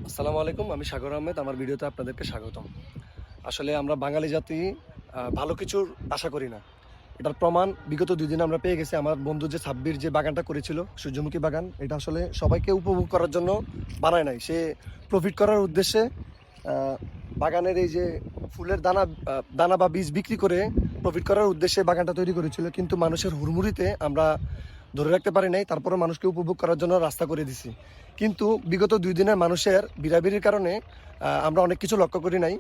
আসসালামু আলাইকুম, আমি সাগর আহমেদ। আমার ভিডিওতে আপনাদেরকে স্বাগতম। আসলে আমরা বাঙালি জাতি ভালো কিছুর আশা করি না। এটার প্রমাণ বিগত ২ দিনে আমরা পেয়ে গেছি। আমার বন্ধু যে সাব্বির যে বাগানটা করেছিল, সূর্যমুখী বাগান, এটা আসলে সবাইকে উপভোগ করার জন্য বানায় নাই। সে প্রফিট করার উদ্দেশ্যে আ বাগানের এই যে ফুলের দানা বা বীজ বিক্রি করে প্রফিট করার উদ্দেশ্যে বাগানটা তৈরি করেছিল। কিন্তু মানুষের হুড়মুড়িতে আমরা ধরে রাখতে পারি নাই। তারপরে মানুষকে উপভোগ করার জন্য রাস্তা করে দিছি। কিন্তু বিগত ২ দিনের মানুষের ভিড়াভিড়ির কারণে আমরা অনেক কিছু লক্ষ্য করি নাই।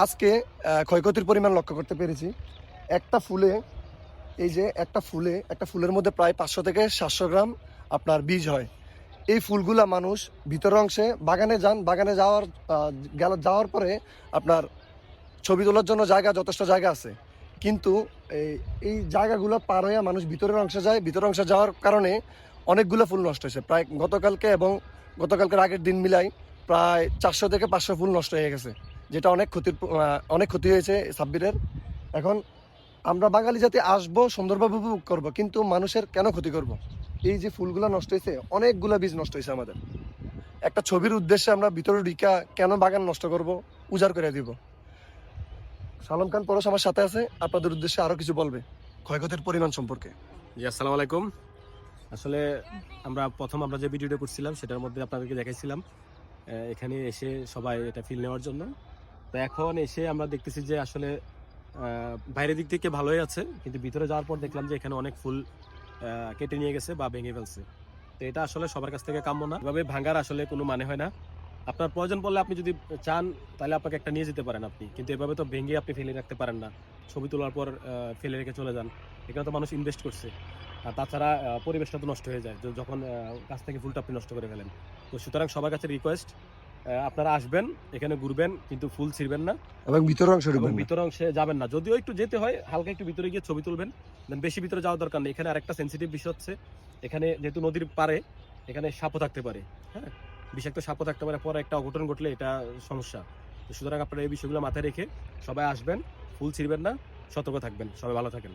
আজকে ক্ষয়ক্ষতির পরিমাণ লক্ষ্য করতে পেরেছি। একটা ফুলে এই যে একটা ফুলের মধ্যে প্রায় ৫০০ থেকে ৭০০ গ্রাম আপনার বীজ হয়। এই ফুলগুলা মানুষ ভিতরের অংশে বাগানে যান, বাগানে যাওয়ার পরে আপনার ছবি তোলার জন্য যথেষ্ট জায়গা আছে। কিন্তু এই জায়গাগুলো পার হয়ে মানুষ ভিতরের অংশে যায়। ভিতরের অংশে যাওয়ার কারণে অনেকগুলো ফুল নষ্ট হয়েছে। প্রায় গতকালকে এবং গতকালকের আগের দিন মিলাই প্রায় ৪০০ থেকে ৫০০ ফুল নষ্ট হয়ে গেছে। যেটা অনেক ক্ষতি হয়েছে সাব্বিরের। এখন আমরা বাঙালি জাতি আসবো, সুন্দরভাবে উপভোগ করবো, কিন্তু মানুষের কেন ক্ষতি করব? এই যে ফুলগুলো নষ্ট হয়েছে, অনেকগুলা বীজ নষ্ট হয়েছে আমাদের। একটা ছবির উদ্দেশ্যে আমরা ভিতরে ঢুইকা কেন বাগান নষ্ট করব? উজাড় করে দিব। সালম খান পরশ আমার সাথে আছে, আপনাদের উদ্দেশ্যে আরো কিছু বলবে ক্ষয়ক্ষতির পরিমাণ সম্পর্কে। জি, আসসালামু আলাইকুম। আসলে আমরা যে ভিডিওটা করছিলাম সেটার মধ্যে আপনাদেরকে দেখাইছিলাম এখানে এসে সবাই এটা ফিল নেওয়ার জন্য। তো এখন এসে আমরা দেখতেছি যে আসলে বাইরের দিক থেকে ভালোই আছে, কিন্তু ভিতরে যাওয়ার পর দেখলাম যে এখানে অনেক ফুল কেটে নিয়ে গেছে বা ভেঙে ফেলছে। তো এটা আসলে সবার কাছ থেকে কাম্য না, এভাবে ভাঙার আসলে কোনো মানে হয় না। আপনার প্রয়োজন পড়লে আপনি যদি চান তাহলে আপনাকে একটা নিয়ে যেতে পারেন আপনি, কিন্তু এভাবে তো ভেঙে আপনি ফেলে রাখতে পারেন না। ছবি তোলার পর ফেলে রেখে চলে যান। এখানে তো মানুষ ইনভেস্ট করছে। আর তাছাড়া পরিবেশটা তো নষ্ট হয়ে যায় যখন গাছ থেকে ফুলটা আপনি নষ্ট করে ফেলেন। তো সুতরাং সবার কাছে রিকোয়েস্ট, আপনারা আসবেন, এখানে ঘুরবেন, কিন্তু ফুল ছিঁড়বেন না এবং ভিতরের অংশ এবং ঢুকবেন না। ভিতর অংশে যাবেন না। যদিও একটু যেতে হয়, হালকা একটু ভিতরে গিয়ে ছবি তুলবেন, দেন বেশি ভিতরে যাওয়ার দরকার নেই। এখানে আরেকটা সেন্সিটিভ বিষয় হচ্ছে, এখানে যেহেতু নদীর পাড়ে, এখানে সাপও থাকতে পারে। হ্যাঁ, বিষাক্ত সাপও থাকতে পারে, পরে একটা অঘটন ঘটলে এটা সমস্যা। তো সুতরাং আপনারা এই বিষয়গুলো মাথায় রেখে সবাই আসবেন, ফুল ছিঁড়বেন না, সতর্ক থাকবেন। সবাই ভালো থাকেন।